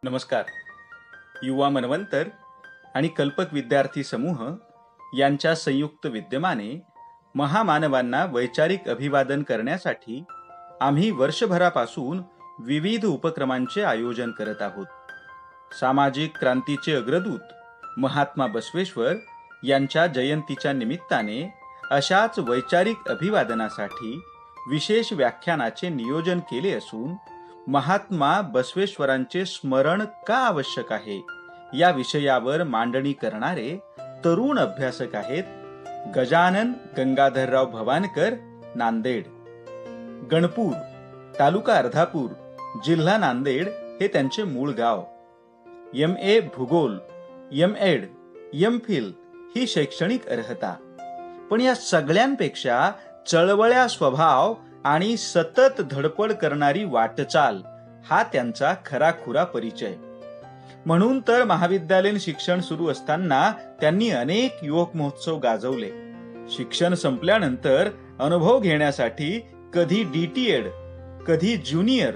नमस्कार. युवा मनवंतर आणि कल्पक विद्यार्थी समूह यांच्या संयुक्त विद्यमाने महामानवांना वैचारिक अभिवादन करण्यासाठी आम्ही वर्षभरापासून विविध उपक्रमांचे आयोजन करत आहोत. सामाजिक क्रांतीचे अग्रदूत महात्मा बसवेश्वर यांच्या जयंतीच्या निमित्ताने अशाच वैचारिक अभिवादनासाठी विशेष व्याख्यानाचे नियोजन केले असून महात्मा बसवेश्वरांचे स्मरण का आवश्यक आहे या विषयावर मांडणी करणारे तरुण अभ्यासक आहेत गजानन गंगाधरराव भवानकर, नांदेड. गणपूर, तालुका अर्धापूर, जिल्हा नांदेड हे त्यांचे मूळ गाव. MA भूगोल, MEd, MPhil ही शैक्षणिक अर्हता. पण या सगळ्यांपेक्षा चळवळ्या स्वभाव आणि सतत धडपड करणारी वाटचाल हा त्यांचा खराखुरा परिचय. म्हणून तर महाविद्यालयीन शिक्षण सुरू असताना त्यांनी अनेक युवक महोत्सव गाजवले. शिक्षण संपल्यानंतर अनुभव घेण्यासाठी कधी DTEd, कधी ज्युनियर,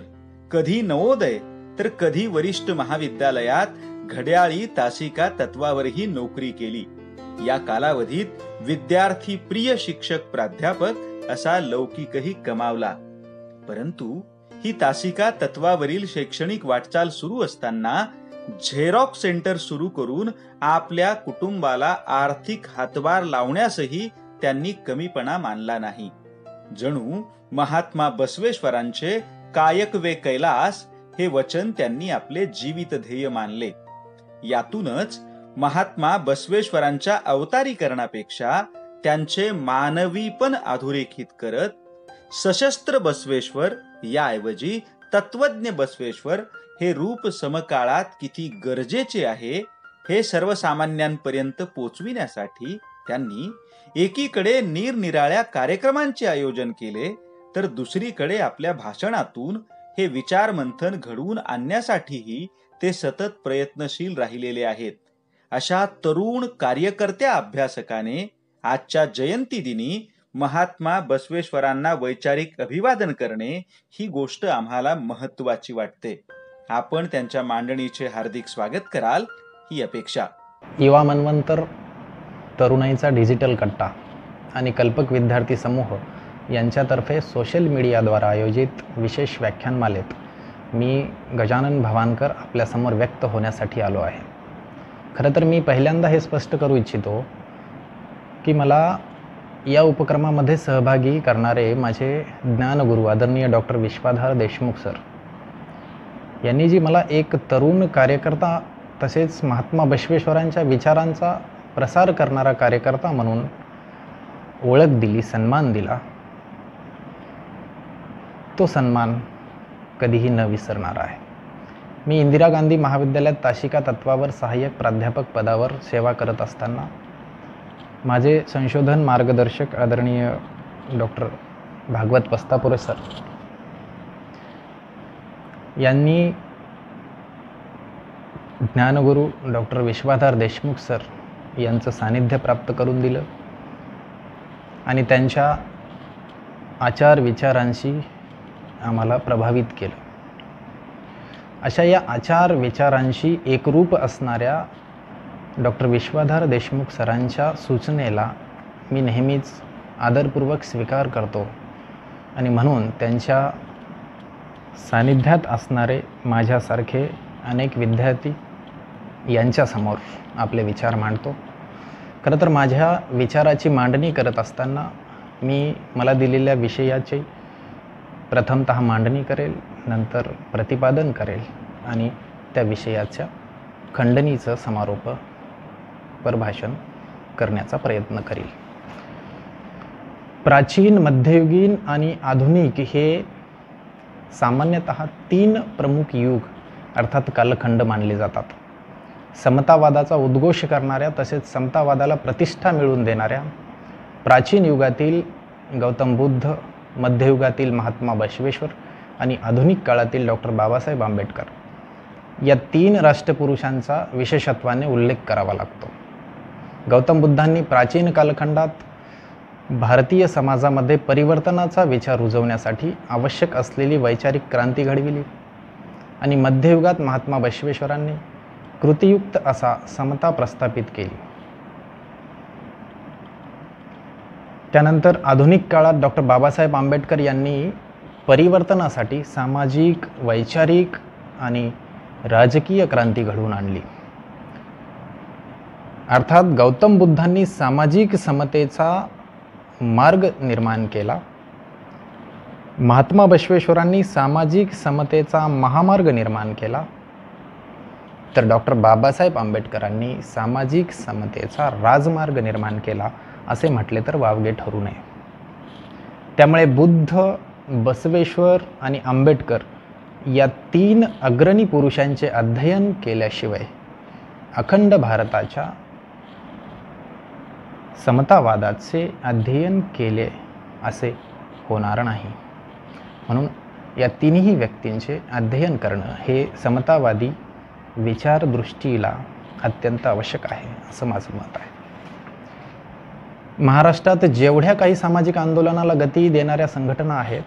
कधी नवोदय, तर कधी वरिष्ठ महाविद्यालयात घड्याळी तासिका तत्वावरही नोकरी केली. या कालावधीत विद्यार्थी प्रिय शिक्षक प्राध्यापक असा लौकिकही कमावला. परंतु ही तासिका तत्वावरील शैक्षणिक वाटचाल सुरू असताना झेरॉक्स सेंटर सुरू करून आपल्या कुटुंबाला आर्थिक हातभार लावण्यासही त्यांनी कमीपणा मानला नाही. जणू महात्मा बसवेश्वरांचे कायक वे कैलास हे वचन त्यांनी आपले जीवित ध्येय मानले. यातूनच महात्मा बसवेश्वरांच्या अवतारीकरणापेक्षा त्यांचे मानवीपण अधोरेखित करत सशस्त्र बसवेश्वर याऐवजी तत्वज्ञ बसवेश्वर हे रूप समकाळात किती गरजेचे आहे हे सर्वसामान्यांपर्यंत पोचविण्यासाठी त्यांनी एकीकडे निरनिराळ्या कार्यक्रमांचे आयोजन केले, तर दुसरीकडे आपल्या भाषणातून हे विचार मंथन घडवून आणण्यासाठीही ते सतत प्रयत्नशील राहिलेले आहेत. अशा तरुण कार्यकर्त्या अभ्यासकाने आजच्या जयंती दिनी महात्मा बसवेश्वरांना वैचारिक अभिवादन करणे ही गोष्ट आम्हाला महत्वाची वाटते. आपण त्यांच्या मांडणीचे हार्दिक स्वागत कराल ही अपेक्षा. युवा मनवंतर, तरुणाईचा डिजिटल कट्टा आणि कल्पक विद्यार्थी समूह यांच्यातर्फे सोशल मीडियाद्वारा आयोजित विशेष व्याख्यानमालेत मी गजानन भवानकर आपल्यासमोर व्यक्त होण्यासाठी आलो आहे. खरं तर मी पहिल्यांदा हे स्पष्ट करू इच्छितो की मला या उपक्रमामध्ये सहभागी करणारे माझे ज्ञानगुरू आदरणीय डॉक्टर विश्वाधार देशमुख सर यांनी जी मला एक तरुण कार्यकर्ता तसेच महात्मा बसवेश्वरांच्या विचारांचा प्रसार करणारा कार्यकर्ता म्हणून ओळख दिली, सन्मान दिला, तो सन्मान कधीही न विसरणार आहे. मी इंदिरा गांधी महाविद्यालयात तासिका तत्वावर सहाय्यक प्राध्यापक पदावर सेवा करत असताना माझे संशोधन मार्गदर्शक आदरणीय डॉक्टर भागवत पस्तापुरे सर यांनी ज्ञानगुरू डॉक्टर विश्वाधार देशमुख सर यांचं सानिध्य प्राप्त करून दिलं आणि त्यांच्या आचार विचारांशी आम्हाला प्रभावित केलं. अशा या आचार विचारांशी एकरूप असणाऱ्या डॉक्टर विश्वाधार देशमुख सरांच्या सूचनेला मी नेहमीच आदरपूर्वक स्वीकार करतो आणि म्हणून त्यांच्या सानिध्यात असणारे माझ्यासारखे अनेक विद्यार्थी यांच्यासमोर आपले विचार मांडतो. खरं तर माझ्या विचाराची मांडणी करत असताना मला दिलेल्या विषयाची प्रथमतः मांडणी करेल, नंतर प्रतिपादन करेल आणि त्या विषयाच्या खंडणीचं समारोपपर भाषण करण्याचा प्रयत्न करेल. प्राचीन, मध्ययुगीन आणि आधुनिक हे सामान्यतः 3 प्रमुख युग अर्थात कालखंड मानले जातात. समतावादाचा उद्घोष करणाऱ्या तसेच समतावादाला प्रतिष्ठा मिळवून देणाऱ्या प्राचीन युगातील गौतम बुद्ध, मध्ययुगातील महात्मा बसवेश्वर आणि आधुनिक काळातील डॉक्टर बाबासाहेब आंबेडकर या 3 राष्ट्रपुरुषांचा विशेषत्वाने उल्लेख करावा लागतो. गौतम बुद्धांनी प्राचीन कालखंडात भारतीय समाजामध्ये परिवर्तनाचा विचार रुजवण्यासाठी आवश्यक असलेली वैचारिक क्रांती घडविली. आणि मध्ययुगात महात्मा बसवेश्वरांनी कृतियुक्त असा समता प्रस्थापित केली. त्यानंतर आधुनिक काळात डॉक्टर बाबासाहेब आंबेडकर यांनी परिवर्तनासाठी सामाजिक, वैचारिक आणि राजकीय क्रांती घडवून आणली. अर्थात गौतम बुद्धांनी सामाजिक समतेचा मार्ग निर्माण केला. महात्मा बसवेश्वरांनी सामाजिक समतेचा महामार्ग निर्माण केला. तर डॉक्टर बाबासाहेब आंबेडकरांनी सामाजिक समतेचा राजमार्ग निर्माण केला असे म्हटले तर वावगे ठरू नये. त्यामुळे बुद्ध, बसवेश्वर आणि आंबेडकर या 3 अग्रणी पुरुषांचे अध्ययन केल्याशिवाय अखंड भारताच्या समतावादाचे अध्ययन केले असे होणार नाही. म्हणून या 3ही व्यक्तींचे अध्ययन करणं हे समतावादी विचारदृष्टीला अत्यंत आवश्यक आहे असं माझं मत आहे. महाराष्ट्रात जेवढ्या काही सामाजिक आंदोलनाला गती देणाऱ्या संघटना आहेत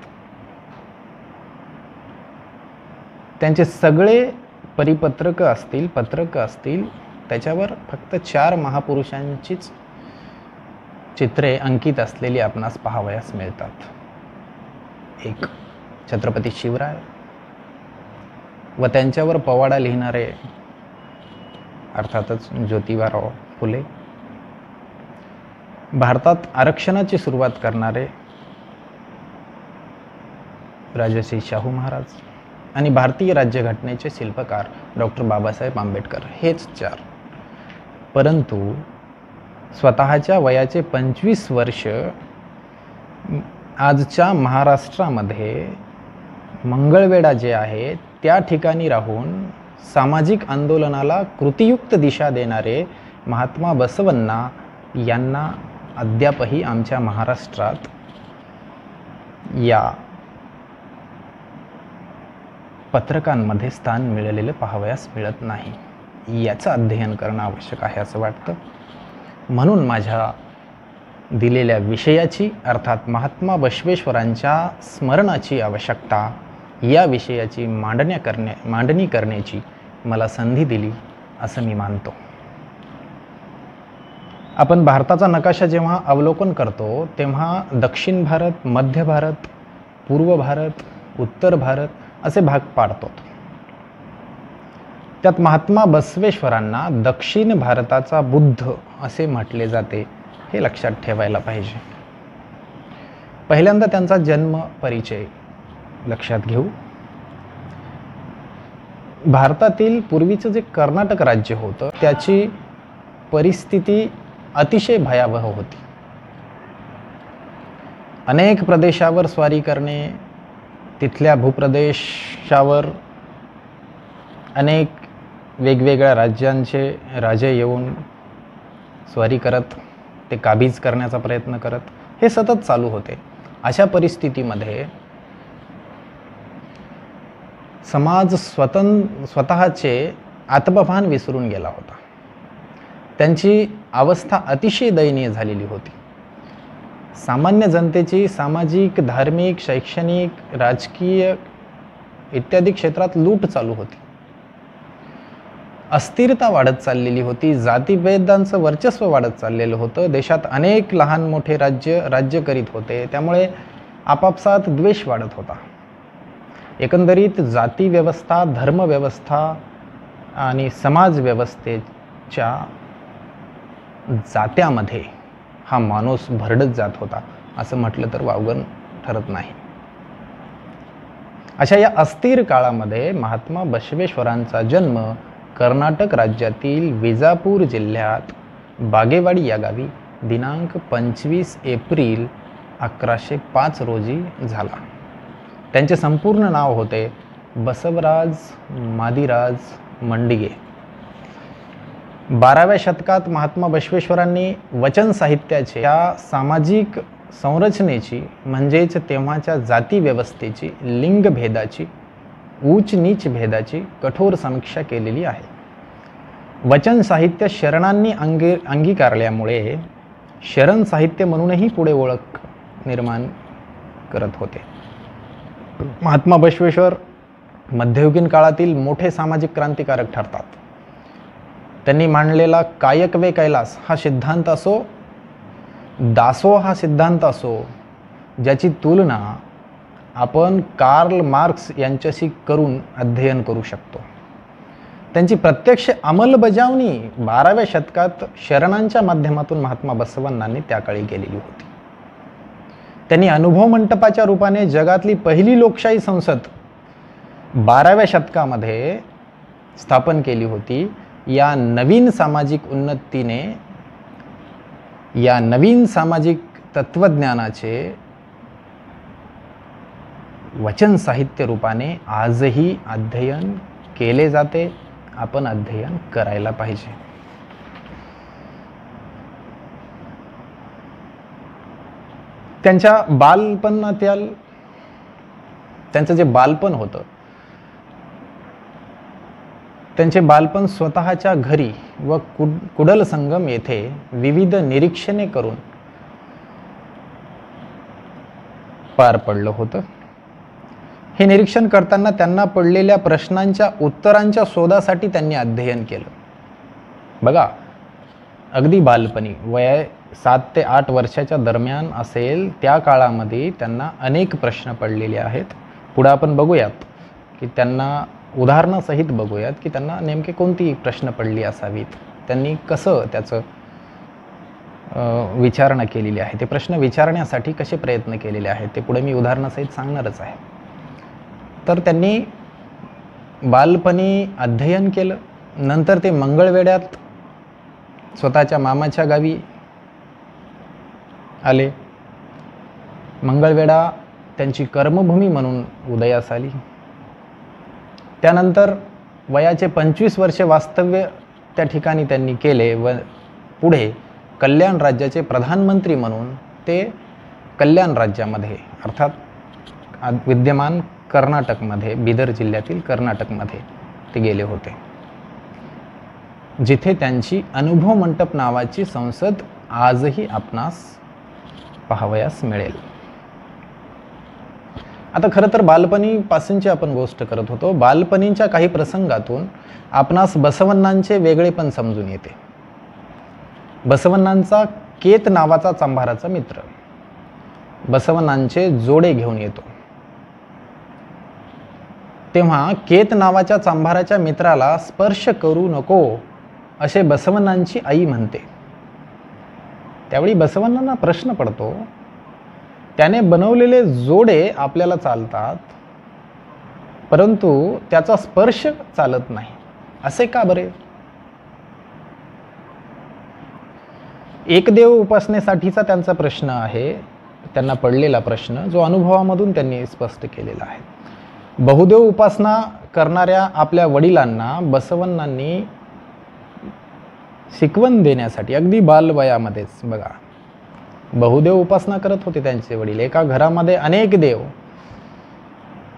त्यांचे सगळे परिपत्रक असतील, पत्रक असतील, त्याच्यावर फक्त 4 महापुरुषांचीच चित्रे अंकित असलेली आपणास पाहावयास मिळतात. एक छत्रपती शिवराय व त्यांच्यावर पवाडा लिहिणारे अर्थातच ज्योतिबाराव फुले, भारतात आरक्षणाची सुरुवात करणारे राजश्री शाहू महाराज आणि भारतीय राज्यघटनेचे शिल्पकार डॉक्टर बाबासाहेब आंबेडकर, हेच 4. परंतु स्वतःच्या वयाचे 25 वर्ष आजच्या महाराष्ट्रामध्ये मंगळवेढा जे आहे त्या ठिकाणी राहून सामाजिक आंदोलनाला कृतियुक्त दिशा देणारे महात्मा बसवण्णा यांना अद्यापही आमच्या महाराष्ट्रात या पत्रकांमध्ये स्थान मिळालेलं पाहावयास मिळत नाही. याचं अध्ययन करणं आवश्यक आहे असं वाटतं. म्हणून माझ्या दिलेल्या विषयाची अर्थात महात्मा बसवेश्वरांच्या स्मरणाची आवश्यकता या विषयाची मांडणी करण्याची मला संधी दिली असं मी मानतो. आपण भारताचा नकाशा जेव्हा अवलोकन करतो तेव्हा दक्षिण भारत, मध्य भारत, पूर्व भारत, उत्तर भारत असे भाग पाडतो. त्यात महात्मा बसवेश्वरांना दक्षिण भारताचा बुद्ध असे म्हटले जाते हे लक्षात ठेवायला पाहिजे. पहिल्यांदा त्यांचा जन्म परिचय लक्षात घेऊ. भारतातील पूर्वीचं जे कर्नाटक राज्य होतं त्याची परिस्थिती अतिशय भयावह होती. अनेक प्रदेशावर स्वारी करणे, तिथल्या भूप्रदेशावर अनेक वेगवेगळ्या राज्यांचे राजे येऊन स्वारी करत ते काबीज करण्याचा प्रयत्न करत हे सतत चालू होते. अशा परिस्थितीमध्ये समाज स्वतःचे आत्मभान विसरून गेला होता. त्यांची अवस्था अतिशय दयनीय झालेली होती. सामान्य जनतेची सामाजिक, धार्मिक, शैक्षणिक, राजकीय इत्यादी क्षेत्रात लूट चालू होती. अस्थिरता वाढत चाललेली होती. जातीभेदांचं वर्चस्व वाढत चाललेलं होतं. देशात अनेक लहान मोठे राज्य करीत होते. त्यामुळे आपापसात द्वेष वाढत होता. एकंदरीत जाती व्यवस्था, धर्मव्यवस्था आणि समाज व्यवस्थेच्या जात्यामध्ये हा माणूस भरडत जात होता असं म्हटलं तर वावगं ठरत नाही. अशा या अस्थिर काळामध्ये महात्मा बसवेश्वरांचा जन्म कर्नाटक राज्यातील विजापूर जिल्ह्यात बागेवाडी या गावी दिनांक 25 एप्रिल 1105 रोजी झाला. त्यांचे संपूर्ण नाव होते बसवराज मादिराज मंडिगे. 12व्या शतकात महात्मा बसवेश्वरांनी वचन साहित्याचे या सामाजिक संरचनेची म्हणजेच तेव्हाच्या जाती व्यवस्थेची, लिंगभेदाची, उच्च नीच भेदाची कठोर समीक्षा केलेली आहे. वचन साहित्य शरणांनी अंगीकारल्यामुळे शरण साहित्य म्हणूनही पुढे ओळख निर्माण करत होते. महात्मा बसवेश्वर मध्ययुगीन काळातील मोठे सामाजिक क्रांतिकारक ठरतात. त्यांनी मांडलेला कायक वे कैलास हा सिद्धांत असो, दासो हा सिद्धांत असो, ज्याची तुलना आपण कार्ल मार्क्स यांच्याशी करून अध्ययन करू शकतो. त्यांची प्रत्यक्ष अंमलबजावणी 12व्या शतकात शरणांच्या माध्यमातून महात्मा बसवण्णांनी त्या काळी केलेली होती. त्यांनी अनुभव मंटपाच्या रूपाने जगातली पहिली लोकशाही संसद 12व्या शतकामध्ये स्थापन केली होती. या नवीन सामाजिक उन्नतीने, या नवीन सामाजिक तत्त्वज्ञानाचे वचन साहित्य रूपाने आजही अध्ययन केले जाते. आपण अध्ययन करायला पाहिजे. त्यांच्या बालपणातील त्यांचं जे बालपण होतं, त्यांचे बालपण स्वतःच्या घरी व कुडल संगम येथे विविध निरीक्षणे करून पार पडलं होतं. हे निरीक्षण करताना त्यांना पडलेल्या प्रश्नांच्या उत्तरांच्या शोधासाठी त्यांनी अध्ययन केलं. बघा, अगदी बालपणी वय 7 ते 8 वर्षाच्या दरम्यान असेल त्या काळामध्ये त्यांना अनेक प्रश्न पडलेले आहेत. पुढे आपण बघूयात की त्यांना उदाहरणासहित बघूयात की त्यांना नेमके कोणती प्रश्न पडली असावीत, त्यांनी कसं त्याचं विचारणा केलेली आहे, ते प्रश्न विचारण्यासाठी कसे प्रयत्न केलेले आहेत ते पुढे मी उदाहरणासहित सांगणारच आहे. तर त्यांनी बालपणी अध्ययन केलं. नंतर ते मंगळवेढ्यात स्वतःच्या मामाच्या गावी आले. मंगळवेढा त्यांची कर्मभूमी म्हणून उदयास आली. त्यानंतर वयाचे 25 वर्षे वास्तव्य त्या ठिकाणी त्यांनी केले व पुढे कल्याण राज्याचे प्रधानमंत्री म्हणून ते कल्याण राज्यामध्ये, अर्थात विद्यमान कर्नाटकमध्ये, बिदर जिल्ह्यातील कर्नाटकमध्ये ते गेले होते, जिथे त्यांची अनुभव मंटप नावाची संसद आजही आपणास पाहावयास मिळेल. आता खरं तर बालपणीपासूनची आपण गोष्ट करत होतो. बालपणीच्या काही प्रसंगातून आपणास बसवण्णांचे वेगळेपण समजून येते. बसवण्णांचा केत नावाचा चांभाराचा मित्र बसवण्णांचे जोडे घेऊन येतो. तेव्हा केत नावाच्या चांभाराच्या मित्राला स्पर्श करू नको असे बसवण्णांची आई म्हणते. त्यावेळी बसवण्णांना प्रश्न पडतो, त्याने बनवलेले जोडे आपल्याला चालतात परंतु त्याचा स्पर्श चालत नाही, असे का बरे? एकदेव उपासनेसाठीचा त्यांचा प्रश्न आहे, त्यांना पडलेला प्रश्न जो अनुभवामधून त्यांनी स्पष्ट केलेला आहे. बहुदेव उपासना करणाऱ्या आपल्या वडिलांना बसवण्णांनी शिकवण देण्यासाठी अगदी बालवयामध्येच, बघा, बहुदेव उपासना करत होते त्यांचे वडील. एका घरामध्ये अनेक देव,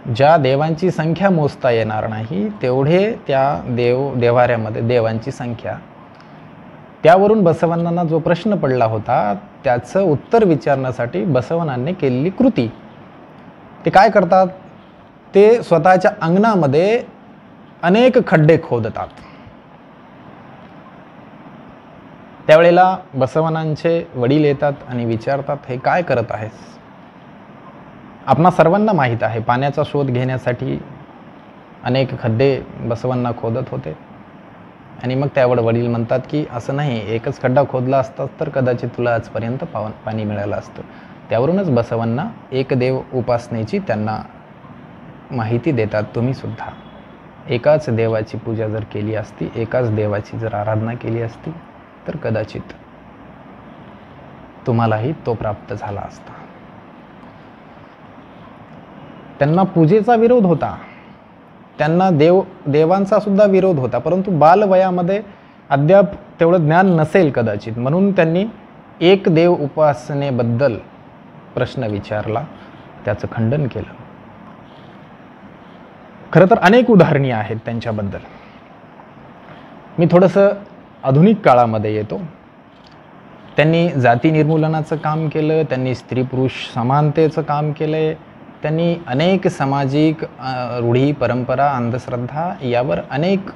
ज्या देवांची संख्या मोजता येणार नाही तेवढे त्या देवाऱ्यामध्ये देवांची संख्या. त्यावरून बसवण्णांना जो प्रश्न पडला होता त्याचं उत्तर विचारण्यासाठी बसवण्णांनी केलेली कृती, ते काय करतात, ते स्वतःच्या अंगणामध्ये अनेक खड्डे खोदतात. त्यावेळेला बसवण्णांचे वडील येतात आणि विचारतात, हे काय करत आहेस? आपणा सर्वांना माहीत आहे पाण्याचा शोध घेण्यासाठी अनेक खड्डे बसवण्णा खोदत होते. आणि मग त्यावर वडील म्हणतात की असं नाही, एकच खड्डा खोदला असता तर कदाचित तुला आजपर्यंत पाणी मिळालं असतं. त्यावरूनच बसवण्णा एकदेव उपासनेची त्यांना माहिती देतात. तुम्ही सुद्धा एकाच देवाची पूजा जर केली असती, एकाच देवाची जर आराधना केली असती तर कदाचित तुम्हालाही तो प्राप्त झाला असता. त्यांना पूजेचा विरोध होता, त्यांना देवांचा सुद्धा विरोध होता, परंतु बालवयामध्ये अद्याप तेवढं ज्ञान नसेल कदाचित, म्हणून त्यांनी एक देव उपासनेबद्दल प्रश्न विचारला, त्याचं खंडन केलं. खरं तर अनेक उदाहरणे आहेत त्यांच्याबद्दल. मी थोडंसं आधुनिक काळामध्ये येतो. त्यांनी जाती निर्मूलनाचं काम केलं, त्यांनी स्त्री पुरुष समानतेचं काम केलंय, त्यांनी अनेक सामाजिक रूढी, परंपरा, अंधश्रद्धा यावर अनेक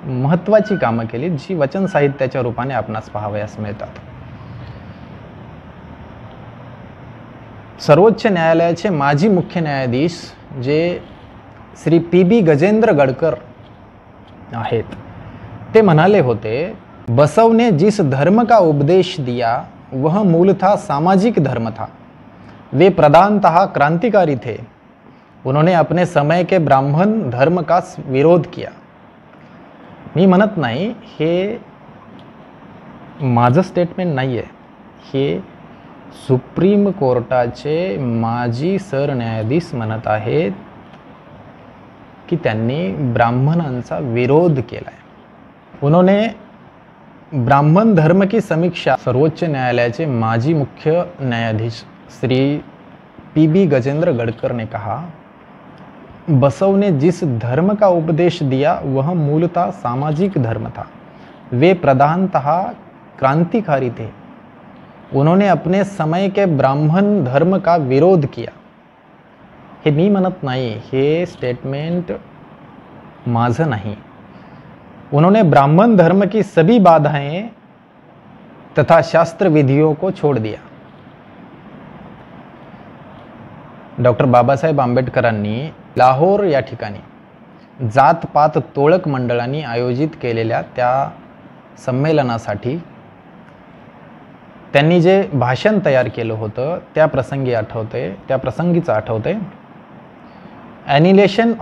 महत्त्वाची कामं केली, जी वचन साहित्याच्या रूपाने आपणास पाहावयास मिळतात. सर्वोच्च न्यायालयाचे माजी मुख्य न्यायाधीश जे श्री पी.बी. गजेंद्र गडकर आहेत, ते म्हणाले होते, बसव ने जिस धर्म का उपदेश दिया वह मूलतः सामाजिक धर्म था. वे प्रधानतः क्रांतिकारी थे. उन्होंने अपने समय के ब्राह्मण धर्म का विरोध किया. मी म्हणत नाही, हे माझं स्टेटमेंट नाही आहे, हे सुप्रीम कोर्टाचे माजी सरन्यायाधीश म्हणत आहेत की त्यांनी ब्राह्मणांचा विरोध केला आहे. उन्होंने ब्राह्मण धर्म की समीक्षा सर्वोच्च न्यायालयाचे माजी मुख्य न्यायाधीश श्री पी.बी. गजेंद्र गडकर ने कहा, बसव ने जिस धर्म का उपदेश दिया वह मूलतः सामाजिक धर्म था. वे प्रधानतः क्रांतिकारी थे. उन्होंने अपने समय के ब्राह्मण धर्म का विरोध किया. हे मी म्हणत नाही, हे स्टेटमेंट माझं नाही. उन्होंने ब्राह्मण धर्म की सभी बाधाएं तथा शास्त्र विधियों को छोड़ दिया. डॉक्टर बाबासाहेब आंबेडकरांनी लाहोर या ठिकाणी जात-पात तोळक मंडळांनी आयोजित केलेल्या त्या संमेलनासाठी त्यांनी जे भाषण तयार केलं होतं त्या प्रसंगीचं आठवते. ॲनिलेशन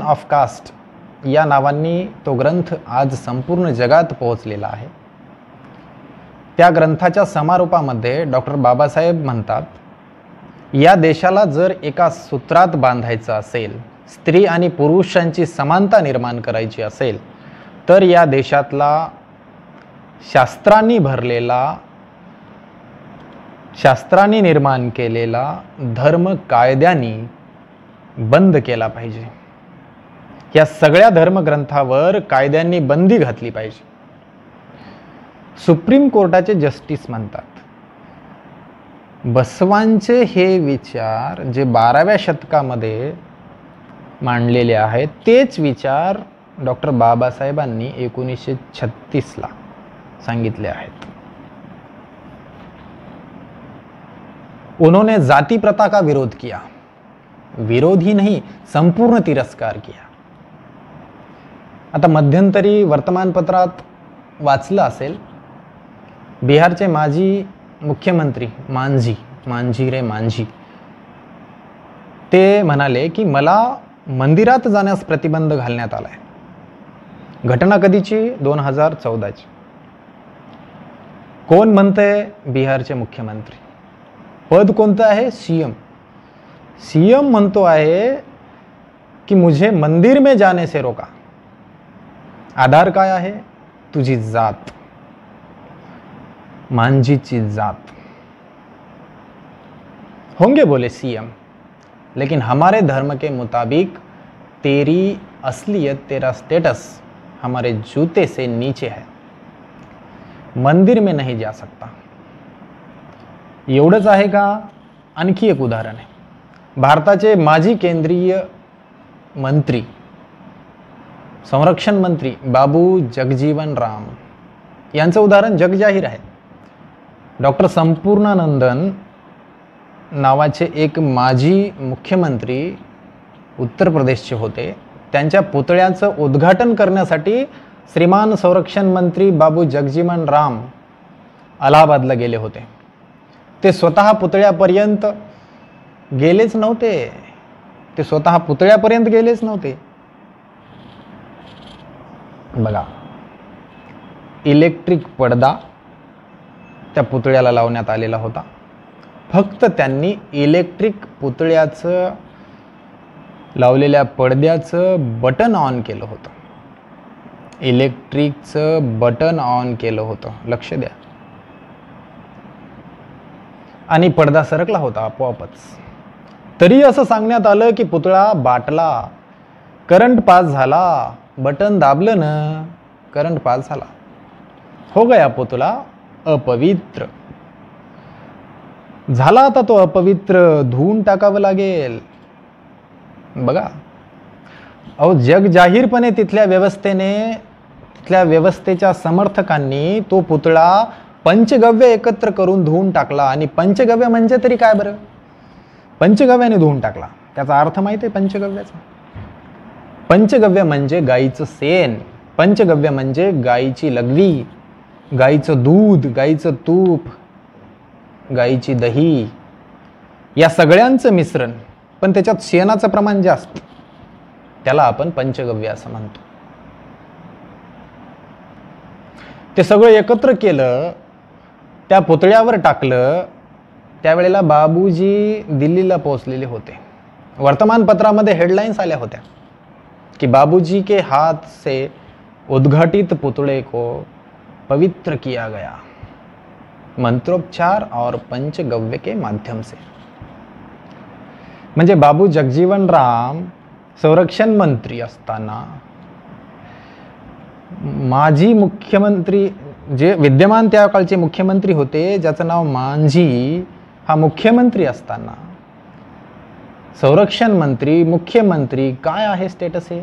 ऑफ कास्ट या नावांनी तो ग्रंथ आज संपूर्ण जगात पोहोचलेला आहे. त्या ग्रंथाच्या समारोपामध्ये डॉक्टर बाबासाहेब म्हणतात, या देशाला जर एका सूत्रात बांधायचं असेल, स्त्री आणि पुरुषांची समानता निर्माण करायची असेल, तर या देशातला शास्त्रांनी निर्माण केलेला धर्म कायद्यांनी बंद केला पाहिजे. या सगळ्या धर्मग्रंथावर कायद्यांनी बंदी घातली पाहिजे. सुप्रीम कोर्टाचे जस्टिस म्हणतात, बसवांचे हे विचार जे 12व्या शतकामध्ये मांडलेले आहेत, तेच विचार डॉक्टर बाबासाहेबांनी 1936ला सांगितले आहेत. उन्होंने जाति प्रथा का विरोध किया. विरोध ही नहीं, संपूर्ण तिरस्कार किया. आता मध्यंतरी वर्तमानपत्रात वाचलं असेल, बिहारचे माजी मुख्यमंत्री मांझी ते म्हणाले की मला मंदिरात जाण्यास प्रतिबंध घालण्यात आलाय. घटना कधीची? 2014ची. कोण म्हणतंय? बिहारचे मुख्यमंत्री. पद कोणतं आहे? सीएम म्हणतो आहे की मुझे मंदिर में जाने से रोका. आधार काय आहे? तुझी जात, मांझीची जात. होंगे बोले सीएम, लेकिन हमारे धर्म के मुताबिक तेरी असलियत, तेरा स्टेटस हमारे जूते से नीचे है, मंदिर में नहीं जा सकता. एवढंच आहे का? आणखी एक उदाहरण आहे. भारताचे माजी केंद्रीय मंत्री, संरक्षण मंत्री बाबू जगजीवन राम यांचं उदाहरण जगजाहीर आहे. डॉक्टर संपूर्णानंदन नावाचे एक माजी मुख्यमंत्री उत्तर प्रदेशचे होते. त्यांच्या पुतळ्याचं उद्घाटन करण्यासाठी श्रीमान संरक्षण मंत्री बाबू जगजीवन राम अलाहाबादला गेले होते. ते स्वतः पुतळ्यापर्यंत गेलेच नव्हते. बघा, इलेक्ट्रिक पडदा त्या पुतळ्याला लावण्यात आलेला होता. फक्त त्यांनी इलेक्ट्रिक पुतळ्याचं लावलेल्या पडद्याचं बटन ऑन केलं होतं. इलेक्ट्रिकचं बटन ऑन केलं होतं, लक्ष द्या, आणि पडदा सरकला होता आपोआपच. तरी असं सांगण्यात आलं की पुतळा बाटला, करंट पास झाला, बटन दाबलं ना, करंट पास झाला, हो गया पुतळा अपवित्र. झाला आता तो अपवित्र, धुवून टाकावं लागेल. बघा अहो, जग जाहीरपणे तिथल्या व्यवस्थेच्या समर्थकांनी तो पुतळा पंचगव्य एकत्र करून धुवून टाकला. आणि पंचगव्य म्हणजे तरी काय बरं? पंचगव्याने धुवून टाकला. त्याचा अर्थ माहिती आहे पंचगव्याचा? पंचगव्य म्हणजे गाईचं शेण, पंचगव्य म्हणजे गाईची लघवी, गाईचं दूध, गाईचं तूप, गाईची दही, या सगळ्यांचं मिश्रण, पण त्याच्यात शेणाचं प्रमाण जास्त. त्याला आपण पंचगव्य असं म्हणतो. ते सगळं एकत्र केलं, त्या पुतळ्यावर टाकलं. त्यावेळेला बाबूजी दिल्लीला पोहोचलेले होते. वर्तमानपत्रामध्ये हेडलाईन्स आल्या होत्या की बाबूजी के हाथ से उद्घाटित पुतले को पवित्र किया गया मंत्रोपचार और पंचगव्य के माध्यम से. म्हणजे बाबू जगजीवन राम संरक्षण मंत्री असताना, माजी मुख्यमंत्री जे विद्यमान त्या काळचे मुख्यमंत्री होते ज्याचं नाव मांझी, हा मुख्यमंत्री असताना संरक्षण मंत्री, मुख्यमंत्री काय आहे स्टेटस हे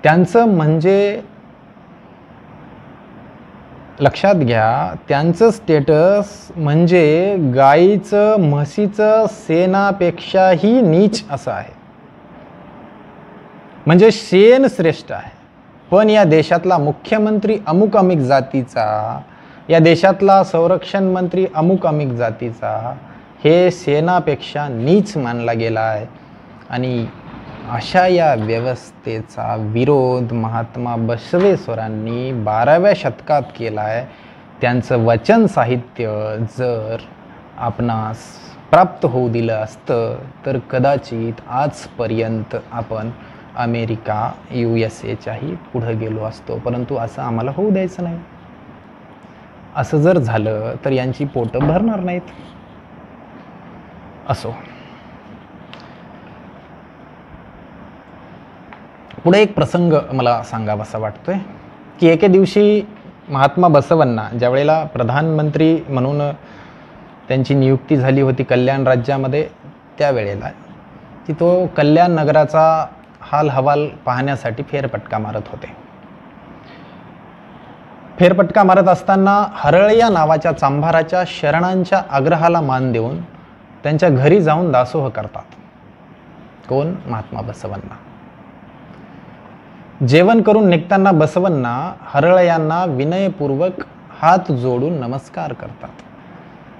त्यांचं? म्हणजे लक्षात घ्या, त्यांचं स्टेटस म्हणजे गाईचं म्हशीचं शेणापेक्षाही नीच असं आहे. म्हणजे शेण श्रेष्ठ आहे, पण या देशातला मुख्यमंत्री अमुक अमुक जातीचा, या देशातला संरक्षण मंत्री अमुक अमुक जातीचा, हे शेणापेक्षा नीच मानला गेला आहे. आणि अशा या व्यवस्थेचा विरोध महात्मा बसवेश्वरांनी 12व्या शतकात केला आहे. त्यांचं वचन साहित्य जर आपणास प्राप्त होऊ दिलं असतं तर कदाचित आजपर्यंत आपण अमेरिका, USA पुढे गेलो असतो. परंतु असं आम्हाला होऊ द्यायचं नाही. असं जर झालं तर यांची पोटं भरणार नाहीत. असो, पुढे एक प्रसंग मला सांगावासा वाटतोय की एके दिवशी महात्मा बसवांना ज्या वेळेला प्रधानमंत्री म्हणून त्यांची नियुक्ती झाली होती कल्याण राज्यामध्ये, त्यावेळेला की तो कल्याण नगराचा हाल हवाल पाहण्यासाठी फेरफटका मारत होते. फेरफटका मारत असताना हरळय्या नावाच्या चांभाराच्या शरणांच्या आग्रहाला मान देऊन त्यांच्या घरी जाऊन दासोह करतात. कोण? महात्मा बसवांना. जेवण करून निघताना बसवांना हरळयांना विनयपूर्वक हात जोडून नमस्कार करतात.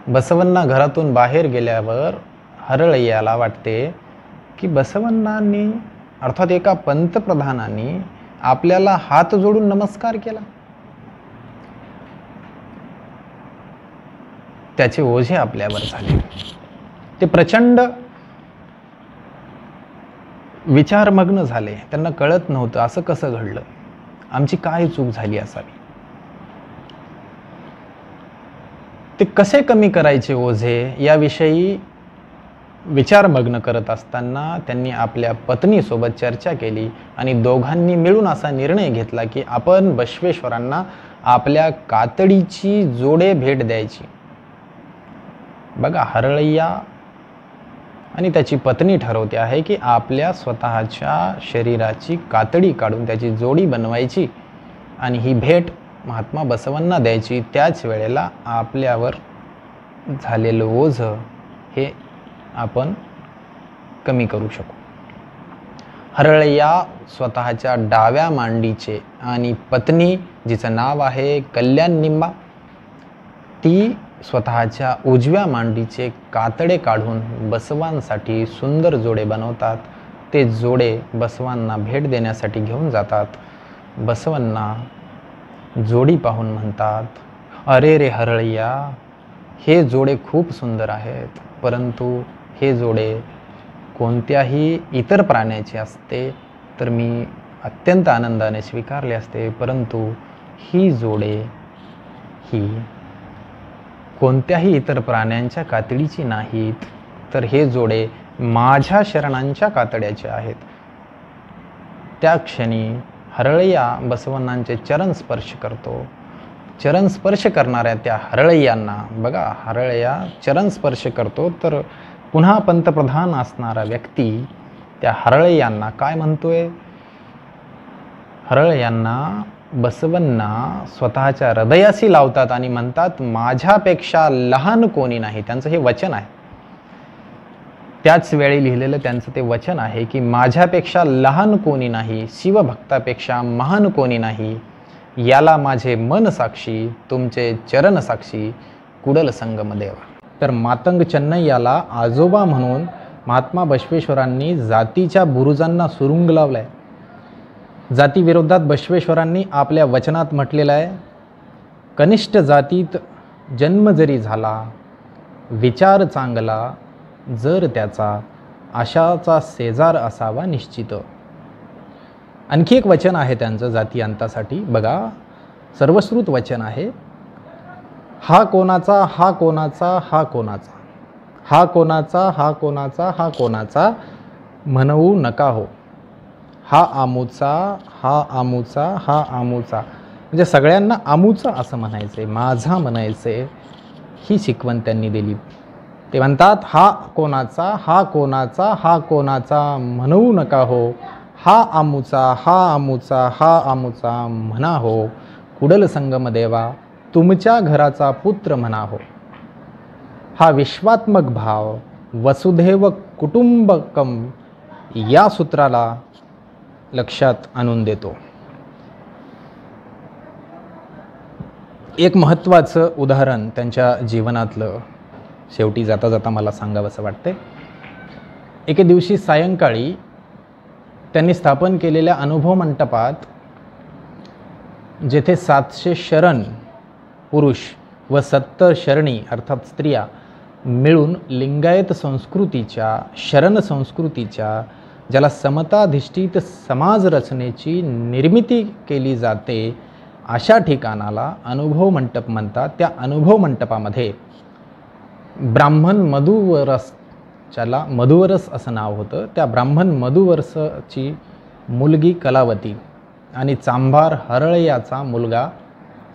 बसवांना घरातून बाहेर गेल्यावर हरळय्याला वाटते की बसवांनांनी अर्थात एका पंतप्रधानांनी आपल्याला हात जोडून नमस्कार केला. त्याचे ओझे आपल्यावर झाले. ते प्रचंड विचारमग्न झाले. त्यांना कळत नव्हतं असं कसं घडलं, आमची काय चूक झाली असावी. ते कसे कमी करायचे ओझे याविषयी विचारमग्न करत असताना त्यांनी आपल्या पत्नीसोबत चर्चा केली आणि दोघांनी मिळून असा निर्णय घेतला की आपण बसवेश्वरांना आपल्या कातडीची जोडे भेट द्यायची. बघा, हरळय्या आणि त्याची पत्नी ठरवते आहे की आपल्या स्वतःच्या शरीराची कातडी काढून त्याची जोडी बनवायची आणि ही भेट महात्मा बसवांना द्यायची. त्याच वेळेला आपल्यावर झालेलं ओझं हे आपण कमी करू शकू. हरळय्या स्वतःच्या डाव्या मांडीचे आणि पत्नी जिचं नाव आहे कल्याण निंबा, ती स्वतःच्या उजव्या मांडीचे कातडे काढून बसवांसाठी सुंदर जोडे बनवतात. ते जोडे बसवांना भेट देण्यासाठी घेऊन जातात. बसवांना जोडी पाहून म्हणतात, अरे रे हरळय्या, हे जोडे खूप सुंदर आहेत, परंतु हे जोडे कोणत्याही इतर प्राण्याचे असते तर मी अत्यंत आनंदाने स्वीकारले असते, परंतु ही जोडे ही कोणत्याही इतर प्राण्यांच्या कातडीची नाहीत, तर हे जोडे माझ्या शरणांच्या कातड्याचे आहेत. त्या क्षणी हरळय्या बसवण्णांचे चरण स्पर्श करतो चरण स्पर्श करणाऱ्या त्या हरळय्यांना, बघा हरळय्या चरण स्पर्श करतो, तर पुन्हा पंतप्रधान असणारा व्यक्ती त्या हरळय्यांना काय म्हणतोय? हरळय्यांना बसवण्णा स्वतःच्या हृदयाशी लावतात आणि म्हणतात, माझ्यापेक्षा लहान कोणी नाही. त्यांचं हे वचन आहे. त्याच वेळी लिहिलेलं त्यांचं ते वचन आहे की माझ्यापेक्षा लहान कोणी नाही, शिवभक्तापेक्षा महान कोणी नाही, याला माझे मन साक्षी, तुमचे चरण साक्षी, कुडल संगम देवा. तर मातंग चेन्नैयाला आजोबा म्हणून महात्मा बसवेश्वरांनी जातीच्या बुरुजांना सुरुंग लावलाय. जातीविरोधात बसवेश्वरांनी आपल्या वचनात म्हटलेलं आहे, कनिष्ठ जातीत जन्म जरी झाला, विचार चांगला जर त्याचा, आशाचा शेजार असावा निश्चित. आणखी एक वचन आहे त्यांचं जाती अंतासाठी, बघा सर्वश्रुत वचन आहे, हा कोणाचा, हा कोणाचा, हा कोणाचा, हा कोणाचा, हा कोणाचा, हा कोणाचा म्हणवू नका हो, हा आमूचा, हा आमूचा, हा आमूचा. म्हणजे सगळ्यांना आमूचा असं म्हणायचे, माझा म्हणायचे, ही शिकवण त्यांनी दिली. ते म्हणतात, हा कोणाचा, हा कोणाचा, हा कोणाचा म्हणवू नका हो, हा आमूचा, हा आमूचा, हा आमूचा म्हणा हो, कुडल संगम देवा, तुमच्या घराचा पुत्र म्हणा हो. हा विश्वात्मक भाव वसुधैव कुटुंबकम या सूत्राला लक्षात आणून देतो. एक महत्त्वाचं उदाहरण त्यांच्या जीवनातलं शेवटी जाता जाता मला सांगावंसं वाटते. एके दिवशी सायंकाळी त्यांनी स्थापन केलेल्या अनुभव मंटपात, जेथे 700 शरण पुरुष व 70 शरणी अर्थात स्त्रिया मिळून लिंगायत संस्कृतीच्या, शरण संस्कृतीच्या, ज्याला समताधिष्ठित समाज रचनेची निर्मिती केली जाते, अशा ठिकाणाला अनुभव मंटप म्हणतात. त्या अनुभव मंटपामध्ये ब्राह्मण मधुवरस, ज्याला मधुवरस असं नाव होतं, त्या ब्राह्मण मधुवरसची मुलगी कलावती आणि चांभार हरळयाचा मुलगा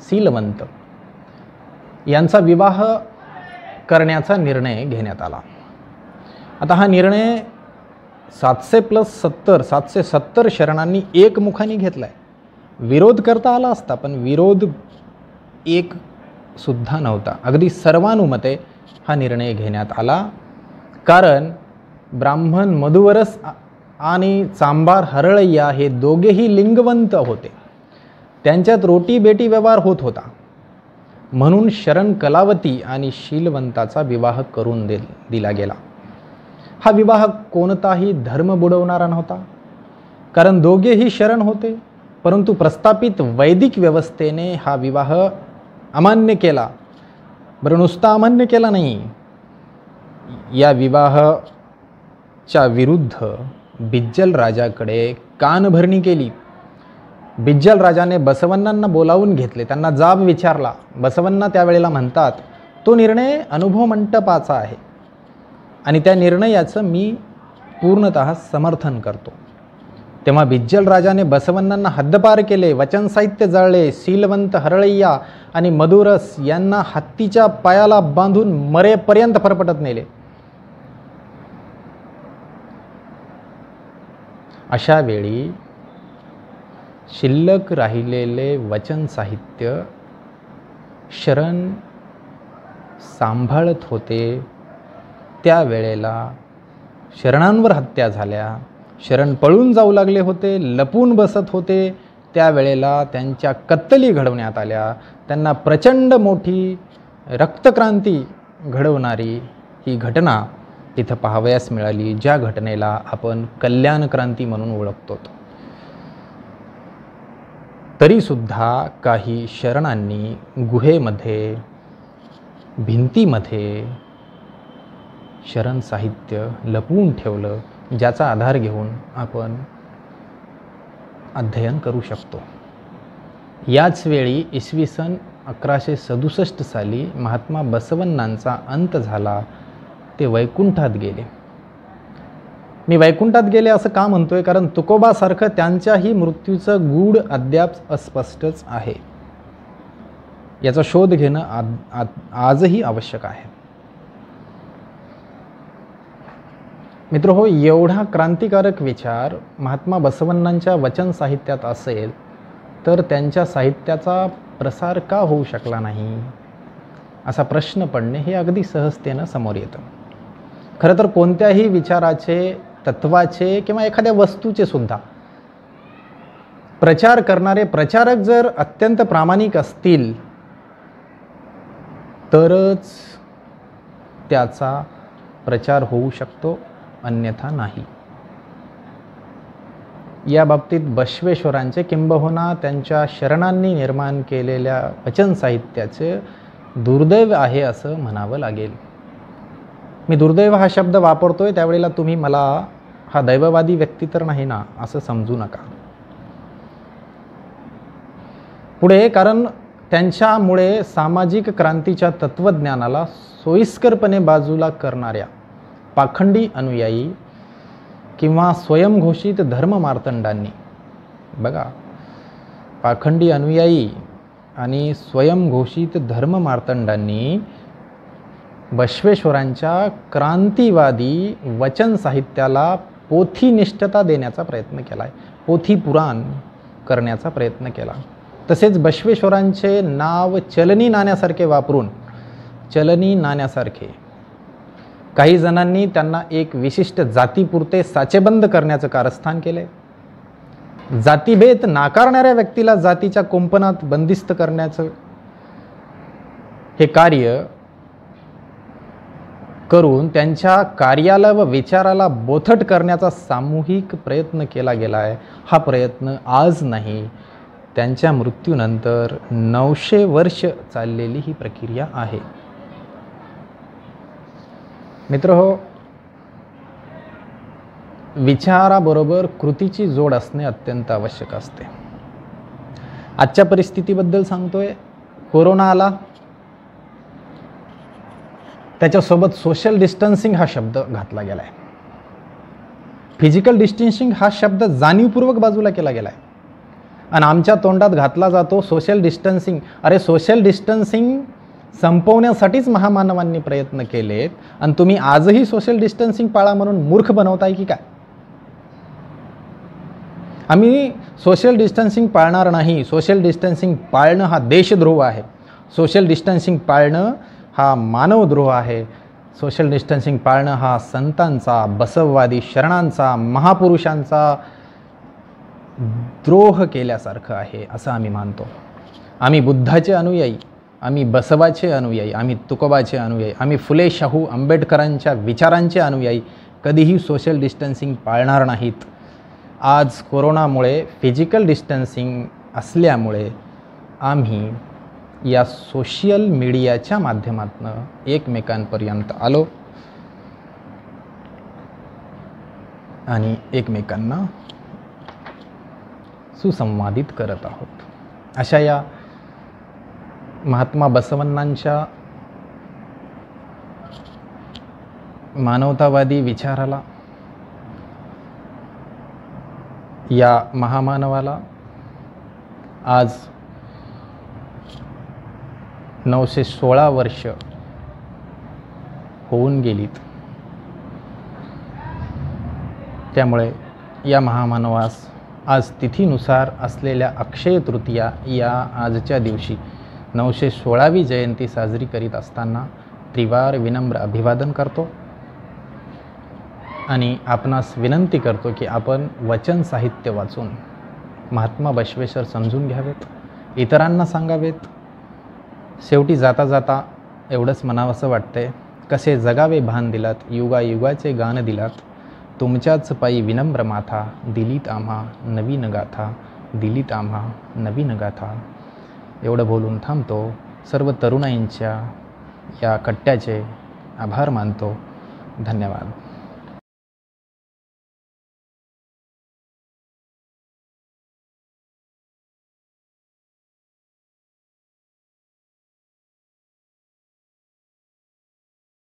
सीलवंत यांचा विवाह करण्याचा निर्णय घेण्यात आला. आता हा निर्णय 770 शरणांनी एकमुखाने घेतला आहे. विरोध करता आला असता, पण विरोध एक सुद्धा नव्हता. अगदी सर्वानुमते हा निर्णय घेण्यात आला. कारण ब्राह्मण मधुवरस आणि चांभार हरळय्या हे दोघेही लिंगवंत होते. त्यांच्यात रोटी बेटी व्यवहार होत होता. म्हणून शरण कलावती आणि शीलवंताचा विवाह करून दिला गेला. हा विवाह कोणताही धर्म बुडवणारा नव्हता, कारण दोघेही शरण होते. परंतु प्रस्थापित वैदिक व्यवस्थेने हा विवाह अमान्य केला. बरं, नुसता अमान्य केला नाही, या विवाहाच्या विरुद्ध बिज्जल राजाकडे कानभरणी केली. बिज्जल राजाने बसवण्णांना बोलावून घेतले, त्यांना जाब विचारला. बसवण्णा त्यावेळेला म्हणतात, तो निर्णय अनुभव मंटपाचा आहे आणि त्या निर्णयाचं मी पूर्णतः समर्थन करतो. तेव्हा बिज्जल राजाने बसवण्णांना हद्दपार केले, वचन साहित्य जाळले, शीलवंत हरळय्या आणि मधुरस यांना हत्तीच्या पायाला बांधून मरेपर्यंत फरफटत नेले. अशा वेळी शिल्लक राहिलेले वचन साहित्य शरण सांभाळत होते. त्यावेळेला शरणांवर हत्या झाल्या, शरण पळून जाऊ लागले होते, लपून बसत होते. त्यावेळेला त्यांच्या कत्तली घडवण्यात आल्या. त्यांना प्रचंड मोठी रक्तक्रांती घडवणारी ही घटना इथं पाहावयास मिळाली, ज्या घटनेला आपण कल्याण क्रांती म्हणून ओळखतो. तरीसुद्धा काही शरणांनी गुहेमध्ये, भिंतीमध्ये शरण साहित्य लपवून ठेवलं, ज्याचा आधार घेऊन आपण अध्ययन करू शकतो. याच वेळी इसवी सन 1167 साली महात्मा बसवण्णांचा अंत झाला. ते वैकुंठात गेले. मी वैकुंठात गेले असं का म्हणतोय? कारण तुकोबासारखं त्यांच्याही मृत्यूचं गूढ अद्याप अस्पष्टच आहे. याचा शोध घेणं आजही आवश्यक आहे. मित्र हो, एवढा क्रांतिकारक विचार महात्मा बसवण्णांच्या वचन साहित्यात असेल तर त्यांच्या साहित्याचा प्रसार का होऊ शकला नाही, असा प्रश्न पडणे हे अगदी सहजतेनं समोर येतं. खरं तर कोणत्याही विचाराचे, तत्वाचे किंवा एखाद्या वस्तूचे सुद्धा प्रचार करणारे प्रचारक जर अत्यंत प्रामाणिक असतील तरच त्याचा प्रचार होऊ शकतो, अन्यथा नाही. या बाबतीत बसवेश्वरांचे किंबहुना त्यांच्या शरणांनी निर्माण केलेल्या वचन साहित्याचे दुर्दैव आहे असं म्हणावं लागेल. मी दुर्दैव हा शब्द वापरतोय त्यावेळेला तुम्ही मला हा दैववादी व्यक्ती तर नाही ना असं समजू नका. पुढे कारण त्यांच्यामुळे सामाजिक क्रांतीच्या तत्त्वज्ञानाला सोयीस्करपणे बाजूला करणाऱ्या पाखंडी अनुयायी किंवा स्वयंघोषित धर्ममार्तंडांनी, बघा, पाखंडी अनुयायी आणि स्वयंघोषित धर्ममार्तंडांनी बसवेश्वरांच्या क्रांतिवादी वचन साहित्याला पोथीनिष्ठता देण्याचा प्रयत्न केला आहे, पोथी पुराण करण्याचा प्रयत्न केला. तसेच बसवेश्वरांचे नाव चलनी नाण्यासारखे वापरून, चलनी नाण्यासारखे काही जणांनी त्यांना एक विशिष्ट जातीपुरते साचेबंद करण्याचं कारस्थान केले. जातीभेद नाकारणाऱ्या व्यक्तीला जातीच्या कुंपणात बंदिस्त करण्याचं हे कार्य करून त्यांच्या कार्याला व विचाराला बोथट करण्याचा सामूहिक प्रयत्न केला गेला आहे. हा प्रयत्न आज नाही, त्यांच्या मृत्यूनंतर 900 वर्ष चाललेली ही प्रक्रिया आहे. मित्रहो, विचाराबरोबर कृतीची जोड असणे अत्यंत आवश्यक असते. आजच्या परिस्थितीबद्दल सांगतोय. कोरोना आला, त्याच्यासोबत सोशल डिस्टन्सिंग हा शब्द घातला गेला आहे. फिजिकल डिस्टन्सिंग हा शब्द जाणीवपूर्वक बाजूला केला गेला आहे आणि आमच्या तोंडात घातला जातो सोशल डिस्टन्सिंग. अरे, सोशल डिस्टन्सिंग संपवण्यासाठीच महामानवांनी प्रयत्न केलेत आणि तुम्ही आजही सोशल डिस्टन्सिंग पाळा म्हणून मूर्ख बनवताय की काय? आम्ही सोशल डिस्टन्सिंग पाळणार नाही. सोशल डिस्टन्सिंग पाळणं हा देशद्रोह आहे. सोशल डिस्टन्सिंग पाळणं हा मानवद्रोह आहे. सोशल डिस्टन्सिंग पाळणं हा संतांचा, बसववादी शरणांचा, महापुरुषांचा द्रोह केल्यासारखं आहे असं आम्ही मानतो. आम्ही बुद्धाचे अनुयायी, आम्ही बसवाचे अनुयायी, आम्ही तुकोबाचे अनुयायी, आम्ही फुले शाहू आंबेडकरांच्या विचारांचे अनुयायी कधीही सोशल डिस्टन्सिंग पाळणार नाहीत. आज कोरोनामुळे फिजिकल डिस्टन्सिंग असल्यामुळे आम्ही या सोशल मीडियाच्या माध्यमातून एकमेकांपर्यंत आलो आणि एकमेकांना सुसंवादित करत आहोत. अशा या महात्मा बसवण्णांच्या मानवतावादी विचाराला, या महामानवाला आज 916 वर्ष होऊन गेलीत. त्यामुळे या महामानवास आज तिथीनुसार असलेल्या अक्षय तृतीया या आजच्या दिवशी 916वी जयंती साजरी करीत असताना त्रिवार विनम्र अभिवादन करतो आणि आपणास विनंती करतो की आपण वचन साहित्य वाचून महात्मा बसवेश्वर समजून घ्यावेत, इतरांना सांगावेत. शेवटी जाता जाता एवढंच म्हणावंसं वाटतंय, कसे जगावे भान दिलात, युगायुगाचे गाणं दिलात, तुमच्याच पायी विनम्र माथा, दिलीत आम्हा नवीन गाथा, दिलीत आम्हा नवीन गाथा. एवढं बोलून थांबतो. सर्व तरुणाईंच्या या कट्ट्याचे आभार मानतो. धन्यवाद.